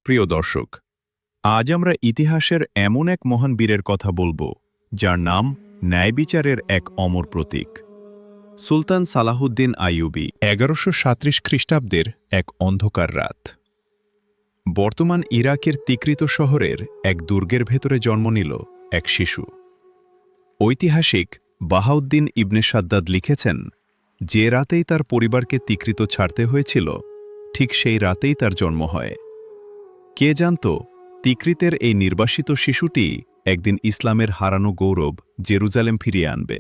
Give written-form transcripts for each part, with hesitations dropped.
প্রিয় দর্শক, আজ আমরা ইতিহাসের এমন এক মহান বীরের কথা বলবো যার নাম ন্যায়বিচারের এক অমর প্রতীক। সুলতান সালাহুদ্দিন আইয়ুবী। 1137 খ্রিস্টাব্দের এক অন্ধকার রাত। বর্তমান ইরাকের তিকৃত শহরের এক দুর্গের ভেতরে জন্ম নিল এক শিশু। ঐতিহাসিক বাহাউদ্দিন ইবনে সাদ্দাদ লিখেছেন, যে রাতেই তার পরিবারকে তিকৃত ছাড়তে হয়েছিল, ঠিক সেই রাতেই তার জন্ম হয়। কে জানত তিকৃতের এই নির্বাসিত শিশুটি একদিন ইসলামের হারানো গৌরব জেরুজালেম ফিরিয়ে আনবে।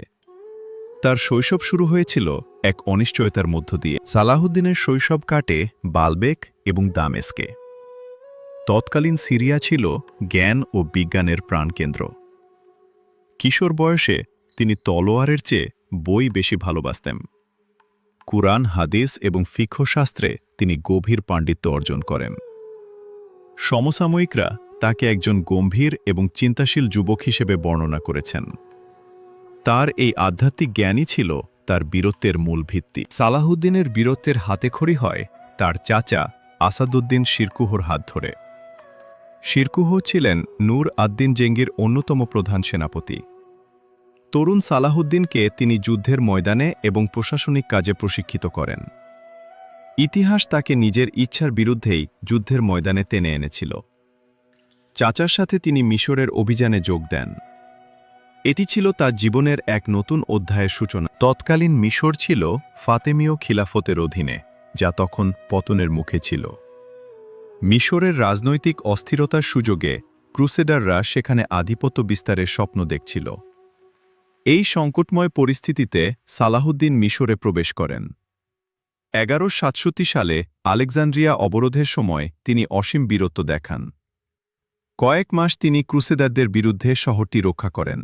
তার শৈশব শুরু হয়েছিল এক অনিশ্চয়তার মধ্য দিয়ে। সালাহুদ্দিনের শৈশব কাটে বালবেক এবং দামেস্কে। তৎকালীন সিরিয়া ছিল জ্ঞান ও বিজ্ঞানের প্রাণকেন্দ্র। কিশোর বয়সে তিনি তলোয়ারের চেয়ে বই বেশি ভালোবাসতেন। কুরআন, হাদিস এবং ফিকহ শাস্ত্রে তিনি গভীর পাণ্ডিত্য অর্জন করেন। সমসাময়িকরা তাকে একজন গম্ভীর এবং চিন্তাশীল যুবক হিসেবে বর্ণনা করেছেন। তার এই আধ্যাত্মিক জ্ঞানই ছিল তার বীরত্বের মূল ভিত্তি। সালাহুদ্দিনের বীরত্বের হাতেখড়ি হয় তার চাচা আসাদুদ্দিন শিরকুহর হাত ধরে। শিরকুহ ছিলেন নূর আদ্দিন জেঙ্গির অন্যতম প্রধান সেনাপতি। তরুণ সালাহুদ্দিনকে তিনি যুদ্ধের ময়দানে এবং প্রশাসনিক কাজে প্রশিক্ষিত করেন। ইতিহাস তাকে নিজের ইচ্ছার বিরুদ্ধেই যুদ্ধের ময়দানে টেনে এনেছিল। চাচার সাথে তিনি মিশরের অভিযানে যোগ দেন। এটি ছিল তার জীবনের এক নতুন অধ্যায়ের সূচনা। তৎকালীন মিশর ছিল ফাতেমীয় খিলাফতের অধীনে, যা তখন পতনের মুখে ছিল। মিশরের রাজনৈতিক অস্থিরতার সুযোগে ক্রুসেডাররা সেখানে আধিপত্য বিস্তারের স্বপ্ন দেখছিল। এই সংকটময় পরিস্থিতিতে সালাহুদ্দিন মিশরে প্রবেশ করেন। 1167 সালে আলেকজান্দ্রিয়া অবরোধের সময় তিনি অসীম বীরত্ব দেখান। কয়েক মাস তিনি ক্রুসেদারদের বিরুদ্ধে শহরটি রক্ষা করেন।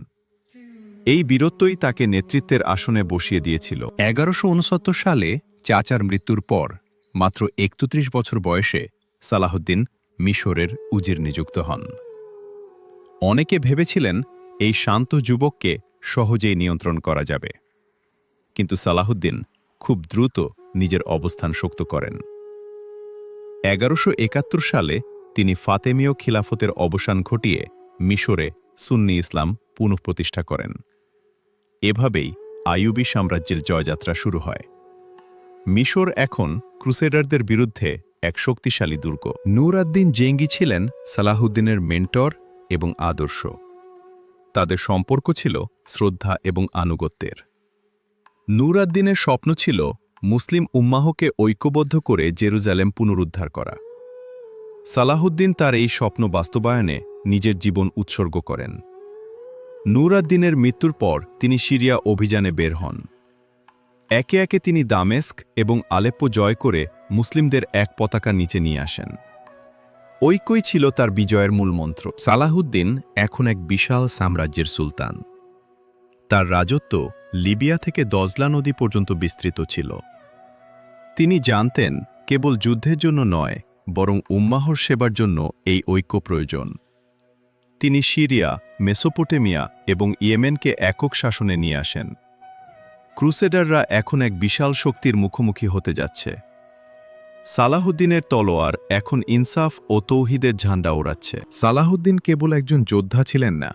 এই বীরত্বই তাকে নেতৃত্বের আসনে বসিয়ে দিয়েছিল। 1169 সালে চাচার মৃত্যুর পর মাত্র 31 বছর বয়সে সালাহুদ্দিন মিশরের উজির নিযুক্ত হন। অনেকে ভেবেছিলেন এই শান্ত যুবককে সহজেই নিয়ন্ত্রণ করা যাবে, কিন্তু সালাহুদ্দিন খুব দ্রুত নিজের অবস্থান শক্ত করেন। 1171 সালে তিনি ফাতেমীয় খিলাফতের অবসান ঘটিয়ে মিশরে সুন্নি ইসলাম পুনঃপ্রতিষ্ঠা করেন। এভাবেই আইয়ুবী সাম্রাজ্যের জয়যাত্রা শুরু হয়। মিশর এখন ক্রুসেডারদের বিরুদ্ধে এক শক্তিশালী দুর্গ। নূর আদ্দিন জেঙ্গি ছিলেন সালাহুদ্দিনের মেন্টর এবং আদর্শ। তাদের সম্পর্ক ছিল শ্রদ্ধা এবং আনুগত্যের। নূর আদ্দিনের স্বপ্ন ছিল মুসলিম উম্মাহকে ঐক্যবদ্ধ করে জেরুজালেম পুনরুদ্ধার করা। সালাহুদ্দিন তার এই স্বপ্ন বাস্তবায়নে নিজের জীবন উৎসর্গ করেন। নূর আদ্দিনের মৃত্যুর পর তিনি সিরিয়া অভিযানে বের হন। একে একে তিনি দামেস্ক এবং আলেপ্পো জয় করে মুসলিমদের এক পতাকার নিচে নিয়ে আসেন। ঐক্যই ছিল তার বিজয়ের মূল মন্ত্র। সালাহুদ্দিন এখন এক বিশাল সাম্রাজ্যের সুলতান। তার রাজত্ব লিবিয়া থেকে দজলা নদী পর্যন্ত বিস্তৃত ছিল। তিনি জানতেন কেবল যুদ্ধের জন্য নয়, বরং উম্মাহর সেবার জন্য এই ঐক্য প্রয়োজন। তিনি সিরিয়া, মেসোপটেমিয়া এবং ইয়েমেনকে একক শাসনে নিয়ে আসেন। ক্রুসেডাররা এখন এক বিশাল শক্তির মুখোমুখি হতে যাচ্ছে। সালাহুদ্দিনের তলোয়ার এখন ইনসাফ ও তৌহিদের ঝান্ডা ওড়াচ্ছে। সালাহুদ্দিন কেবল একজন যোদ্ধা ছিলেন না,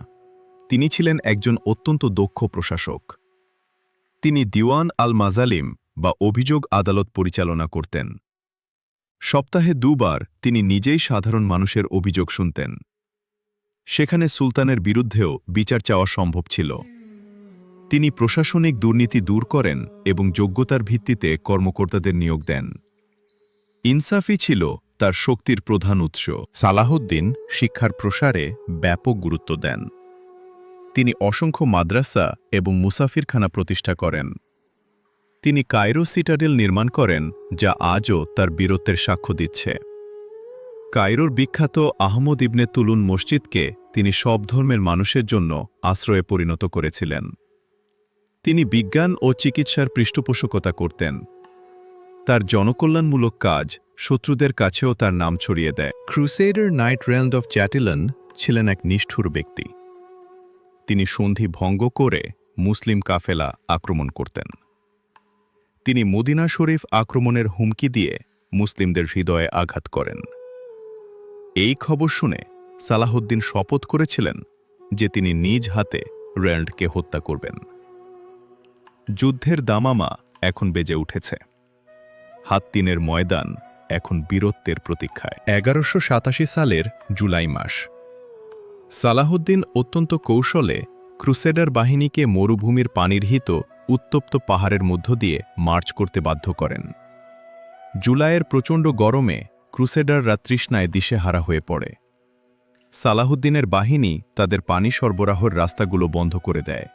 তিনি ছিলেন একজন অত্যন্ত দক্ষ প্রশাসক। তিনি দিওয়ান আল মাজালিম বা অভিযোগ আদালত পরিচালনা করতেন। সপ্তাহে 2 বার তিনি নিজেই সাধারণ মানুষের অভিযোগ শুনতেন। সেখানে সুলতানের বিরুদ্ধেও বিচার চাওয়া সম্ভব ছিল। তিনি প্রশাসনিক দুর্নীতি দূর করেন এবং যোগ্যতার ভিত্তিতে কর্মকর্তাদের নিয়োগ দেন। ইনসাফই ছিল তার শক্তির প্রধান উৎস। সালাহুদ্দিন শিক্ষার প্রসারে ব্যাপক গুরুত্ব দেন। তিনি অসংখ্য মাদ্রাসা এবং মুসাফিরখানা প্রতিষ্ঠা করেন। তিনি কায়রো সিটাডেল নির্মাণ করেন, যা আজও তার বীরত্বের সাক্ষ্য দিচ্ছে। কায়রোর বিখ্যাত আহমদ ইবনে তুলুন মসজিদকে তিনি সব ধর্মের মানুষের জন্য আশ্রয়ে পরিণত করেছিলেন। তিনি বিজ্ঞান ও চিকিৎসার পৃষ্ঠপোষকতা করতেন। তার জনকল্যাণমূলক কাজ শত্রুদের কাছেও তার নাম ছড়িয়ে দেয়। ক্রুসেডার নাইট রেলড অফ চ্যাটিলন ছিলেন এক নিষ্ঠুর ব্যক্তি। তিনি সন্ধি ভঙ্গ করে মুসলিম কাফেলা আক্রমণ করতেন। তিনি মদিনা শরীফ আক্রমণের হুমকি দিয়ে মুসলিমদের হৃদয়ে আঘাত করেন। এই খবর শুনে সালাহুদ্দিন শপথ করেছিলেন যে তিনি নিজ হাতে রেনল্ডকে হত্যা করবেন। যুদ্ধের দামামা এখন বেজে উঠেছে। হাত্তিনের ময়দান এখন বীরত্বের প্রতীক্ষায়। 1187 সালের জুলাই মাস। সালাহুদ্দিন অত্যন্ত কৌশলে ক্রুসেডার বাহিনীকে মরুভূমির পানিরহিত উত্তপ্ত পাহাড়ের মধ্য দিয়ে মার্চ করতে বাধ্য করেন। জুলাইয়ের প্রচণ্ড গরমে ক্রুসেডাররা তৃষ্ণায় দিশেহারা হয়ে পড়ে। সালাহুদ্দিনের বাহিনী তাদের পানি সরবরাহের রাস্তাগুলো বন্ধ করে দেয়।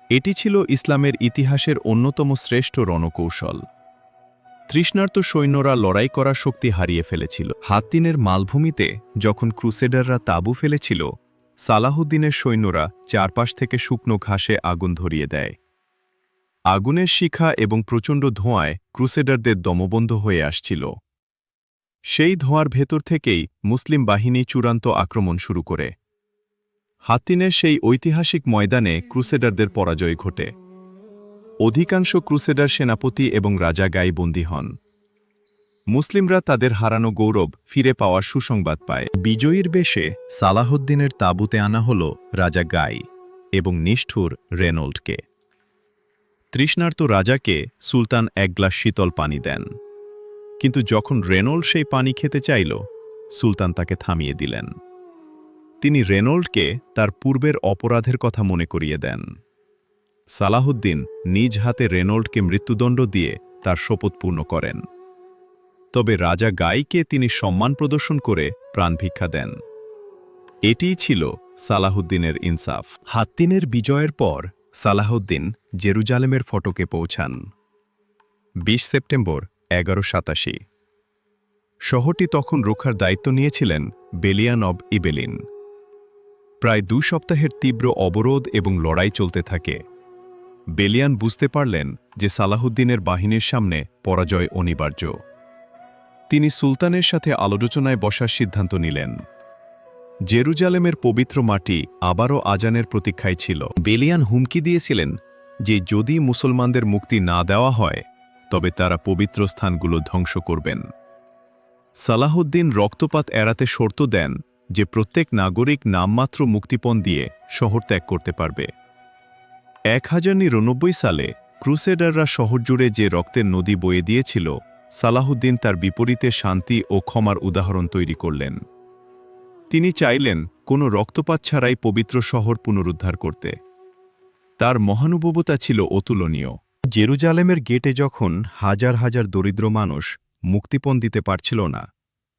এটি ছিল ইসলামের ইতিহাসের অন্যতম শ্রেষ্ঠ রণকৌশল। তৃষ্ণার্ত সৈন্যরা লড়াই করার শক্তি হারিয়ে ফেলেছিল। হাত্তিনের মালভূমিতে যখন ক্রুসেডাররা তাঁবু ফেলেছিল, সালাহুদ্দিনের সৈন্যরা চারপাশ থেকে শুকনো ঘাসে আগুন ধরিয়ে দেয়। আগুনের শিখা এবং প্রচণ্ড ধোঁয়ায় ক্রুসেডারদের দমবন্ধ হয়ে আসছিল। সেই ধোঁয়ার ভেতর থেকেই মুসলিম বাহিনী চূড়ান্ত আক্রমণ শুরু করে। হাত্তিনের সেই ঐতিহাসিক ময়দানে ক্রুসেডারদের পরাজয় ঘটে। অধিকাংশ ক্রুসেডার সেনাপতি এবং রাজা গাই বন্দী হন। মুসলিমরা তাদের হারানো গৌরব ফিরে পাওয়ার সুসংবাদ পায়। বিজয়ীর বেশে সালাহুদ্দিনের তাঁবুতে আনা হল রাজা গাই এবং নিষ্ঠুর রেনল্ডকে। তৃষ্ণার্ত রাজাকে সুলতান এক গ্লাস শীতল পানি দেন, কিন্তু যখন রেনল্ড সেই পানি খেতে চাইল, সুলতান তাকে থামিয়ে দিলেন। তিনি রেনল্ডকে তার পূর্বের অপরাধের কথা মনে করিয়ে দেন। সালাহুদ্দিন নিজ হাতে রেনল্ডকে মৃত্যুদণ্ড দিয়ে তার শপথ পূর্ণ করেন। তবে রাজা গাইকে তিনি সম্মান প্রদর্শন করে প্রাণভিক্ষা দেন। এটিই ছিল সালাহুদ্দিনের ইনসাফ। হাত্তিনের বিজয়ের পর সালাহুদ্দিন জেরুজালেমের ফটকে পৌঁছান। 20 সেপ্টেম্বর 1187। শহরটি তখন রক্ষার দায়িত্ব নিয়েছিলেন বেলিয়ান অব ইবেলিন। প্রায় 2 সপ্তাহের তীব্র অবরোধ এবং লড়াই চলতে থাকে। বেলিয়ান বুঝতে পারলেন যে সালাহুদ্দিনের বাহিনীর সামনে পরাজয় অনিবার্য। তিনি সুলতানের সাথে আলোচনায় বসার সিদ্ধান্ত নিলেন। জেরুজালেমের পবিত্র মাটি আবারও আজানের প্রতীক্ষায় ছিল। বেলিয়ান হুমকি দিয়েছিলেন যে যদি মুসলমানদের মুক্তি না দেওয়া হয়, তবে তারা পবিত্র স্থানগুলো ধ্বংস করবেন। সালাহুদ্দিন রক্তপাত এড়াতে শর্ত দেন যে প্রত্যেক নাগরিক নামমাত্র মুক্তিপণ দিয়ে শহর ত্যাগ করতে পারবে। 1099 সালে ক্রুসেডাররা শহর জুড়ে যে রক্তের নদী বয়ে দিয়েছিল, সালাহুদ্দিন তার বিপরীতে শান্তি ও ক্ষমার উদাহরণ তৈরি করলেন। তিনি চাইলেন কোনো রক্তপাত ছাড়াই পবিত্র শহর পুনরুদ্ধার করতে। তার মহানুভবতা ছিল অতুলনীয়। জেরুজালেমের গেটে যখন হাজার হাজার দরিদ্র মানুষ মুক্তিপণ দিতে পারছিল না,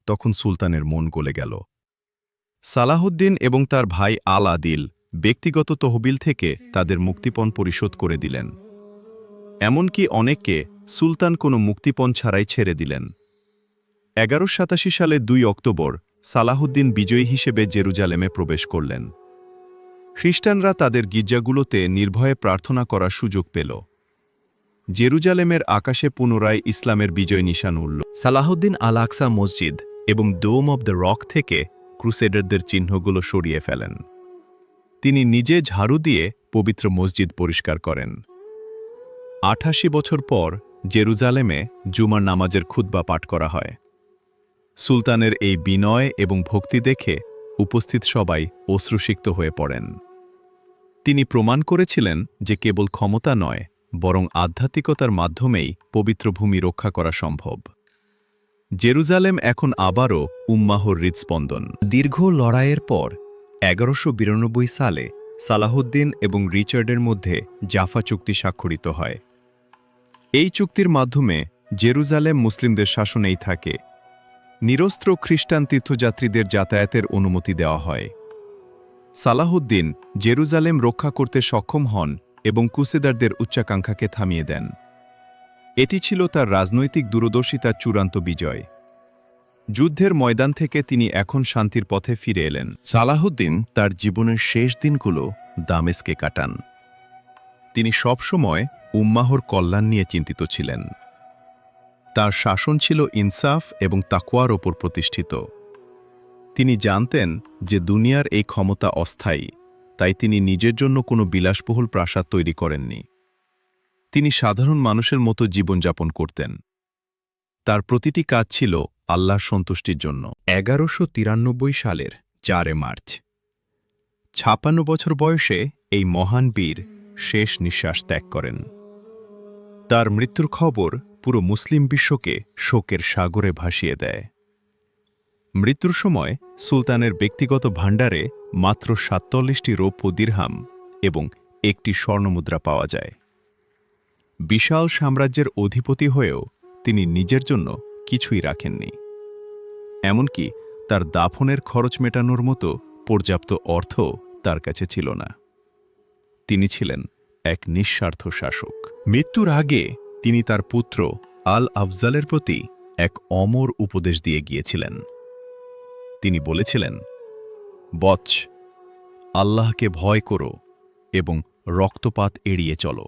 তখন সুলতানের মন গলে গেল। সালাহুদ্দিন এবং তার ভাই আল আদিল ব্যক্তিগত তহবিল থেকে তাদের মুক্তিপণ পরিশোধ করে দিলেন। এমনকি অনেককে সুলতান কোনো মুক্তিপণ ছাড়াই ছেড়ে দিলেন। 1187 সালে 2 অক্টোবর সালাহুদ্দিন বিজয়ী হিসেবে জেরুজালেমে প্রবেশ করলেন। খ্রিস্টানরা তাদের গির্জাগুলোতে নির্ভয়ে প্রার্থনা করার সুযোগ পেল। জেরুজালেমের আকাশে পুনরায় ইসলামের বিজয় নিশান উড়ল। সালাহুদ্দিন আল আকসা মসজিদ এবং ডোম অব দ্য রক থেকে ক্রুসেডারদের চিহ্নগুলো সরিয়ে ফেলেন। তিনি নিজে ঝাড়ু দিয়ে পবিত্র মসজিদ পরিষ্কার করেন। 88 বছর পর জেরুজালেমে জুমার নামাজের খুতবা পাঠ করা হয়। সুলতানের এই বিনয় এবং ভক্তি দেখে উপস্থিত সবাই অশ্রুসিক্ত হয়ে পড়েন। তিনি প্রমাণ করেছিলেন যে কেবল ক্ষমতা নয়, বরং আধ্যাত্মিকতার মাধ্যমেই পবিত্র ভূমি রক্ষা করা সম্ভব। জেরুজালেম এখন আবারও উম্মাহর হৃদস্পন্দন। দীর্ঘ লড়াইয়ের পর 1192 সালে সালাহুদ্দিন এবং রিচার্ডের মধ্যে জাফা চুক্তি স্বাক্ষরিত হয়। এই চুক্তির মাধ্যমে জেরুজালেম মুসলিমদের শাসনেই থাকে। নিরস্ত্র খ্রিস্টান তীর্থযাত্রীদের যাতায়াতের অনুমতি দেওয়া হয়। সালাহুদ্দিন জেরুজালেম রক্ষা করতে সক্ষম হন এবং ক্রুসেডারদের উচ্চাকাঙ্ক্ষাকে থামিয়ে দেন। এটি ছিল তার রাজনৈতিক দূরদর্শিতার চূড়ান্ত বিজয়। যুদ্ধের ময়দান থেকে তিনি এখন শান্তির পথে ফিরে এলেন। সালাহুদ্দিন তার জীবনের শেষ দিনগুলো দামেস্কে কাটান। তিনি সবসময় উম্মাহর কল্যাণ নিয়ে চিন্তিত ছিলেন। তার শাসন ছিল ইনসাফ এবং তাকওয়ার ওপর প্রতিষ্ঠিত। তিনি জানতেন যে দুনিয়ার এই ক্ষমতা অস্থায়ী, তাই তিনি নিজের জন্য কোনো বিলাসবহুল প্রাসাদ তৈরি করেননি। তিনি সাধারণ মানুষের মতো জীবনযাপন করতেন। তার প্রতিটি কাজ ছিল আল্লাহর সন্তুষ্টির জন্য। 1193 সালের 4 মার্চ 56 বছর বয়সে এই মহান বীর শেষ নিঃশ্বাস ত্যাগ করেন। তার মৃত্যুর খবর পুরো মুসলিম বিশ্বকে শোকের সাগরে ভাসিয়ে দেয়। মৃত্যুর সময় সুলতানের ব্যক্তিগত ভাণ্ডারে মাত্র ৪৭টি রৌপ্য দিরহাম এবং একটি স্বর্ণমুদ্রা পাওয়া যায়। বিশাল সাম্রাজ্যের অধিপতি হয়েও তিনি নিজের জন্য কিছুই রাখেননি। এমনকি তার দাফনের খরচ মেটানোর মতো পর্যাপ্ত অর্থ তার কাছে ছিল না। তিনি ছিলেন এক নিঃস্বার্থ শাসক। মৃত্যুর আগে তিনি তার পুত্র আল আফজালের প্রতি এক অমর উপদেশ দিয়ে গিয়েছিলেন। তিনি বলেছিলেন, বৎস, আল্লাহকে ভয় করো এবং রক্তপাত এড়িয়ে চলো,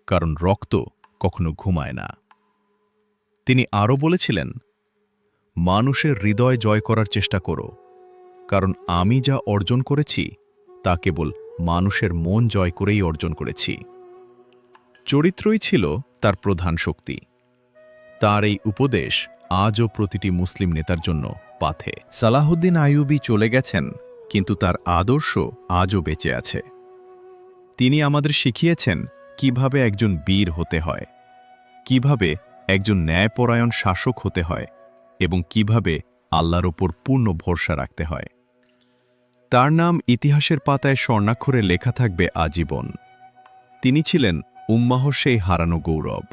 কারণ রক্ত কখনো ঘুমায় না। তিনি আরও বলেছিলেন, মানুষের হৃদয় জয় করার চেষ্টা করো, কারণ আমি যা অর্জন করেছি তা কেবল মানুষের মন জয় করেই অর্জন করেছি। চরিত্রই ছিল তার প্রধান শক্তি। তার এই উপদেশ আজও প্রতিটি মুসলিম নেতার জন্য পাথে। সালাহুদ্দিন আইয়ুবী চলে গেছেন, কিন্তু তার আদর্শ আজও বেঁচে আছে। তিনি আমাদের শিখিয়েছেন কিভাবে একজন বীর হতে হয়, কিভাবে একজন ন্যায়পরায়ণ শাসক হতে হয় এবং কিভাবে আল্লাহর ওপর পূর্ণ ভরসা রাখতে হয়। তার নাম ইতিহাসের পাতায় স্বর্ণাক্ষরে লেখা থাকবে আজীবন। তিনি ছিলেন উম্মাহর সেই হারানো গৌরব,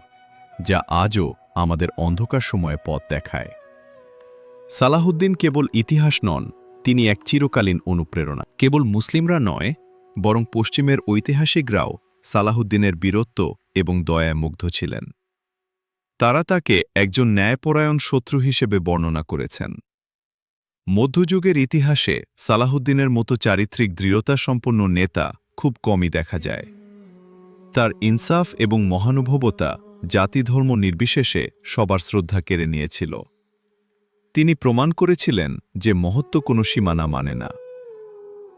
যা আজও আমাদের অন্ধকার সময়ে পথ দেখায়। সালাহুদ্দিন কেবল ইতিহাস নন, তিনি এক চিরকালীন অনুপ্রেরণা। কেবল মুসলিমরা নয়, বরং পশ্চিমের ঐতিহাসিকরাও সালাহুদ্দিনের বীরত্ব এবং দয়ায় মুগ্ধ ছিলেন। তারা তাকে একজন ন্যায়পরায়ণ শত্রু হিসেবে বর্ণনা করেছেন। মধ্যযুগের ইতিহাসে সালাহুদ্দিনের মতো চারিত্রিক দৃঢ়তাসম্পন্ন নেতা খুব কমই দেখা যায়। তার ইনসাফ এবং মহানুভবতা জাতিধর্ম নির্বিশেষে সবার শ্রদ্ধা কেড়ে নিয়েছিল। তিনি প্রমাণ করেছিলেন যে মহত্ব কোনো সীমানা মানে না।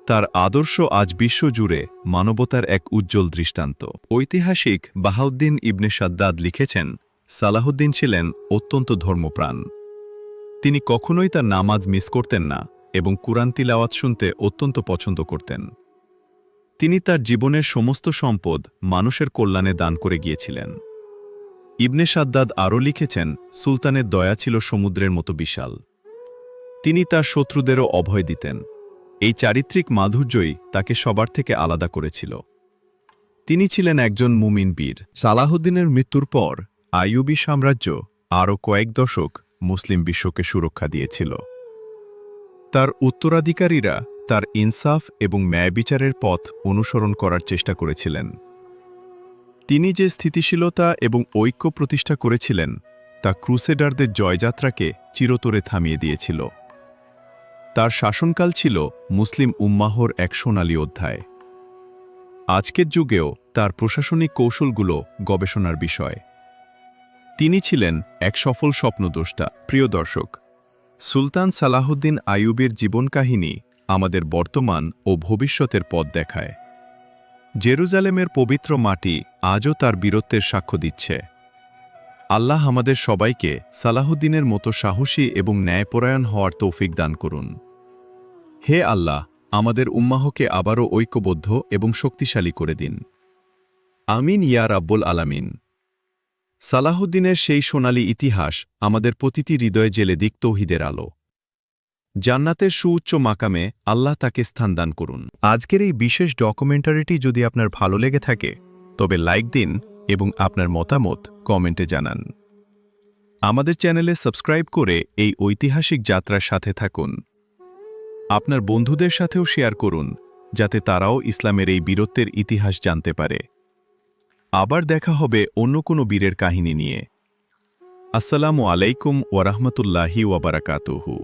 তার আদর্শ আজ বিশ্বজুড়ে মানবতার এক উজ্জ্বল দৃষ্টান্ত। ঐতিহাসিক বাহাউদ্দিন ইবনে সাদ্দাদ লিখেছেন, সালাহুদ্দিন ছিলেন অত্যন্ত ধর্মপ্রাণ। তিনি কখনোই তার নামাজ মিস করতেন না এবং কুরআন তিলাওয়াত শুনতে অত্যন্ত পছন্দ করতেন। তিনি তার জীবনের সমস্ত সম্পদ মানুষের কল্যাণে দান করে গিয়েছিলেন। ইবনে সাদ্দাদ আরও লিখেছেন, সুলতানের দয়া ছিল সমুদ্রের মতো বিশাল। তিনি তার শত্রুদেরও অভয় দিতেন। এই চারিত্রিক মাধুর্যই তাকে সবার থেকে আলাদা করেছিল। তিনি ছিলেন একজন মুমিন বীর। সালাহুদ্দিনের মৃত্যুর পর আইয়ুবী সাম্রাজ্য আরও কয়েক দশক মুসলিম বিশ্বকে সুরক্ষা দিয়েছিল। তার উত্তরাধিকারীরা তার ইনসাফ এবং ন্যায়বিচারের পথ অনুসরণ করার চেষ্টা করেছিলেন। তিনি যে স্থিতিশীলতা এবং ঐক্য প্রতিষ্ঠা করেছিলেন তা ক্রুসেডারদের জয়যাত্রাকে চিরতরে থামিয়ে দিয়েছিল। তার শাসনকাল ছিল মুসলিম উম্মাহর এক সোনালী অধ্যায়। আজকের যুগেও তার প্রশাসনিক কৌশলগুলো গবেষণার বিষয়। তিনি ছিলেন এক সফল স্বপ্নদ্রষ্টা। প্রিয় দর্শক, সুলতান সালাহুদ্দিন আইয়ুবীর জীবনকাহিনী আমাদের বর্তমান ও ভবিষ্যতের পথ দেখায়। জেরুজালেমের পবিত্র মাটি আজও তার বীরত্বের সাক্ষ্য দিচ্ছে। আল্লাহ আমাদের সবাইকে সালাহুদ্দিনের মতো সাহসী এবং ন্যায়পরায়ণ হওয়ার তৌফিক দান করুন। হে আল্লাহ, আমাদের উম্মাহকে আবারও ঐক্যবদ্ধ এবং শক্তিশালী করে দিন। আমিন ইয়া রাব্বুল আলামিন। সালাহুদ্দিনের সেই সোনালী ইতিহাস আমাদের প্রতিটি হৃদয়ে জেলে দিক তৌহিদের আলো। জান্নাতের সুউচ্চ মাকামে আল্লাহ তাকে স্থান দান করুন। আজকের এই বিশেষ ডকুমেন্টারিটি যদি আপনার ভালো লেগে থাকে তবে লাইক দিন এবং আপনার মতামত কমেন্টে জানান। আমাদের চ্যানেলে সাবস্ক্রাইব করে এই ঐতিহাসিক যাত্রার সাথে থাকুন। আপনার বন্ধুদের সাথেও শেয়ার করুন, যাতে তারাও ইসলামের এই বীরত্বের ইতিহাস জানতে পারে। আবার দেখা হবে অন্য কোনো বীরের কাহিনী নিয়ে। আসসালামু আলাইকুম ওয়া রাহমাতুল্লাহি ওয়া বারাকাতুহু।